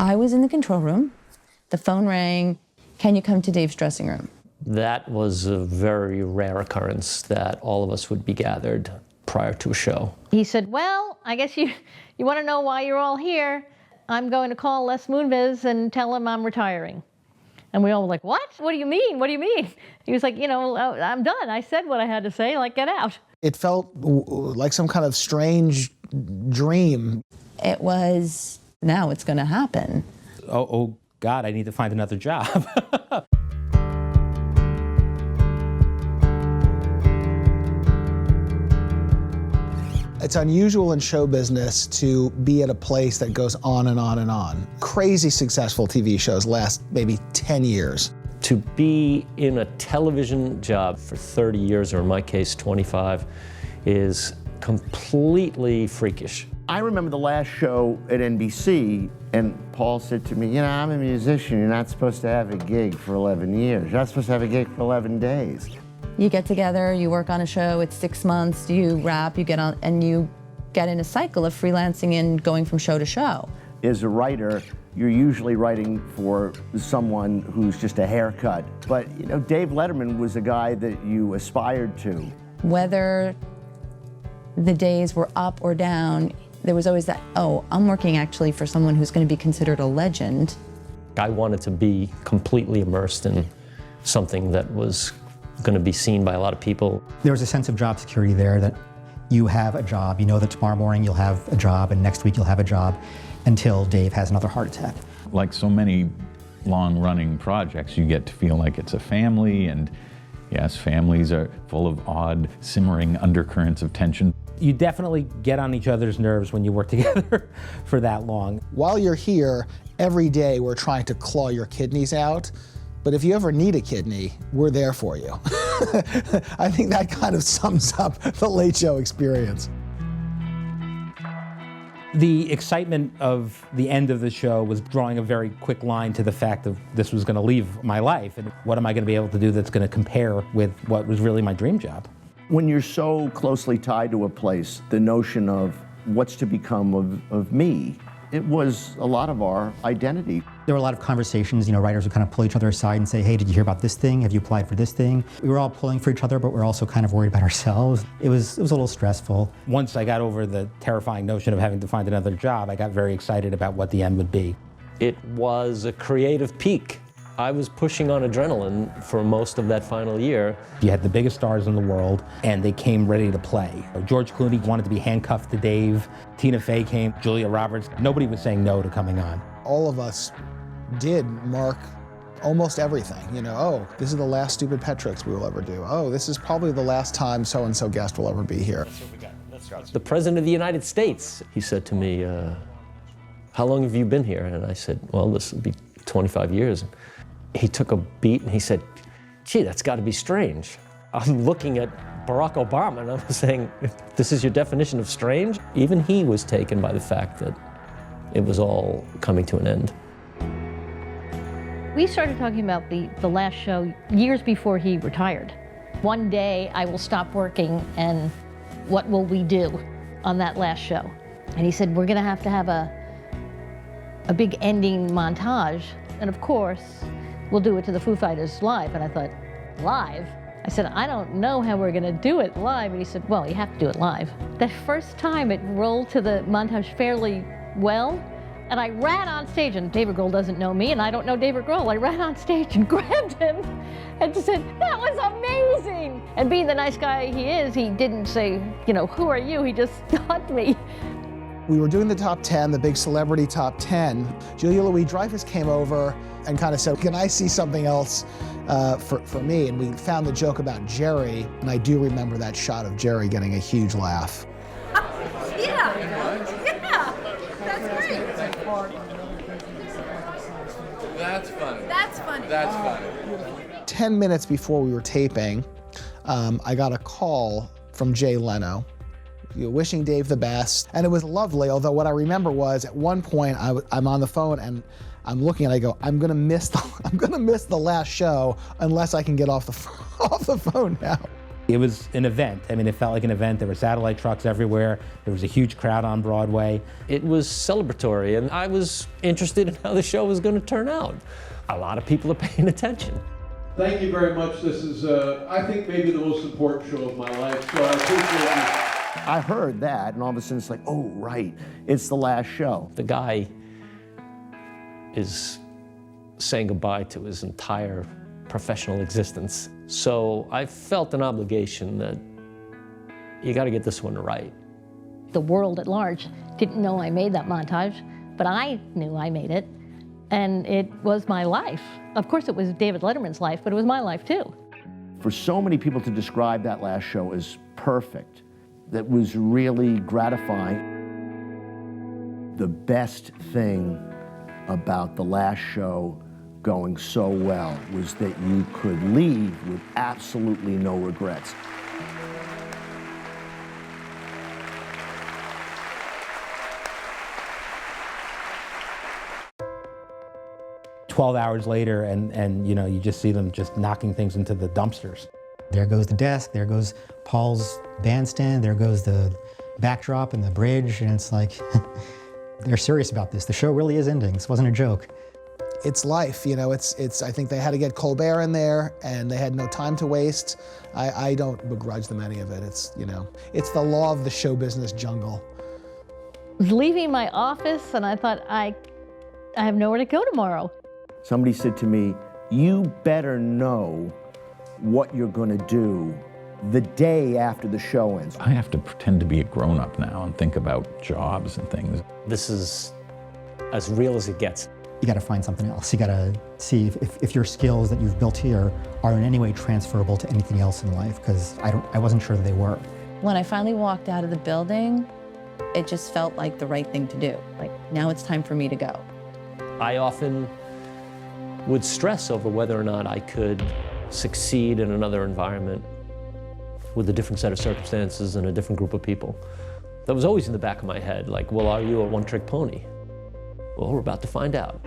I was in the control room. The phone rang. Can you come to Dave's dressing room? That was a very rare occurrence that all of us would be gathered prior to a show. He said, well, I guess you want to know why you're all here. I'm going to call Les Moonves and tell him I'm retiring. And we all were like, what? What do you mean? What do you mean? He was like, I'm done. I said what I had to say, like, get out. It felt like some kind of strange dream. It was, now it's going to happen. Oh, God, I need to find another job. It's unusual in show business to be at a place that goes on and on and on. Crazy successful TV shows last maybe 10 years. To be in a television job for 30 years, or in my case, 25, is completely freakish. I remember the last show at NBC, and Paul said to me, I'm a musician, you're not supposed to have a gig for 11 years. You're not supposed to have a gig for 11 days. You get together, you work on a show, it's 6 months, you wrap, you get on, and you get in a cycle of freelancing and going from show to show. As a writer, you're usually writing for someone who's just a haircut. But, Dave Letterman was a guy that you aspired to. Whether the days were up or down, there was always that, oh, I'm working actually for someone who's going to be considered a legend. I wanted to be completely immersed in something that was going to be seen by a lot of people. There was a sense of job security there, that you have a job. You know that tomorrow morning you'll have a job and next week you'll have a job, until Dave has another heart attack. Like so many long-running projects, you get to feel like it's a family, and yes, families are full of odd, simmering undercurrents of tension. You definitely get on each other's nerves when you work together for that long. While you're here, every day we're trying to claw your kidneys out. But if you ever need a kidney, we're there for you. I think that kind of sums up the Late Show experience. The excitement of the end of the show was drawing a very quick line to the fact of this was going to leave my life, and what am I going to be able to do that's going to compare with what was really my dream job? When you're so closely tied to a place, the notion of what's to become of me, it was a lot of our identity. There were a lot of conversations, writers would kind of pull each other aside and say, hey, did you hear about this thing? Have you applied for this thing? We were all pulling for each other, but we're also kind of worried about ourselves. It was a little stressful. Once I got over the terrifying notion of having to find another job, I got very excited about what the end would be. It was a creative peak. I was pushing on adrenaline for most of that final year. You had the biggest stars in the world, and they came ready to play. George Clooney wanted to be handcuffed to Dave. Tina Fey came, Julia Roberts. Nobody was saying no to coming on. All of us did mark almost everything. Oh, this is the last stupid pet tricks we will ever do. Oh, this is probably the last time so-and-so guest will ever be here. The President of the United States, he said to me, how long have you been here? And I said, well, this will be 25 years. He took a beat and he said, gee, that's got to be strange. I'm looking at Barack Obama and I'm saying, this is your definition of strange? Even he was taken by the fact that it was all coming to an end. We started talking about the last show years before he retired. One day I will stop working, and what will we do on that last show? And he said, we're going to have a big ending montage. And of course, we'll do it to the Foo Fighters live. And I thought, live? I said, I don't know how we're going to do it live. And he said, well, you have to do it live. That first time it rolled to the montage fairly well. And I ran on stage, and David Grohl doesn't know me, and I don't know David Grohl. I ran on stage and grabbed him and said, that was amazing. And being the nice guy he is, he didn't say, who are you? He just hugged me. We were doing the top 10, the big celebrity top 10. Julia Louis-Dreyfus came over and kind of said, can I see something else for me? And we found the joke about Jerry, and I do remember that shot of Jerry getting a huge laugh. Yeah, that's great. That's funny. That's funny. That's funny. 10 minutes before we were taping, I got a call from Jay Leno, wishing Dave the best. And it was lovely, although what I remember was at one point I'm on the phone and I'm looking and I go, I'm gonna miss the last show unless I can get off the phone now. It was an event. I mean, it felt like an event. There were satellite trucks everywhere. There was a huge crowd on Broadway. It was celebratory, and I was interested in how the show was going to turn out. A lot of people are paying attention. Thank you very much. This is, I think, maybe the most important show of my life, so I appreciate you. I heard that, and all of a sudden it's like, oh, right, it's the last show. The guy is saying goodbye to his entire professional existence. So I felt an obligation that you got to get this one right. The world at large didn't know I made that montage, but I knew I made it, and it was my life. Of course, it was David Letterman's life, but it was my life too. For so many people to describe that last show as perfect, that was really gratifying. The best thing about the last show going so well was that you could leave with absolutely no regrets. "12 hours later, and you know, you just see them just knocking things into the dumpsters. There goes the desk, there goes Paul's bandstand, there goes the backdrop and the bridge, and it's like, they're serious about this. The show really is ending. This wasn't a joke. It's life, you know, it's, I think they had to get Colbert in there and they had no time to waste. I don't begrudge them any of it. It's, you know, it's the law of the show business jungle. I was leaving my office and I thought, I have nowhere to go tomorrow. Somebody said to me, you better know what you're gonna do the day after the show ends. I have to pretend to be a grown-up now and think about jobs and things. This is as real as it gets. You gotta find something else. You gotta see if your skills that you've built here are in any way transferable to anything else in life, because I wasn't sure that they were. When I finally walked out of the building, it just felt like the right thing to do. Like, now it's time for me to go. I often would stress over whether or not I could succeed in another environment with a different set of circumstances and a different group of people. That was always in the back of my head, like, well, are you a one-trick pony? Well, we're about to find out.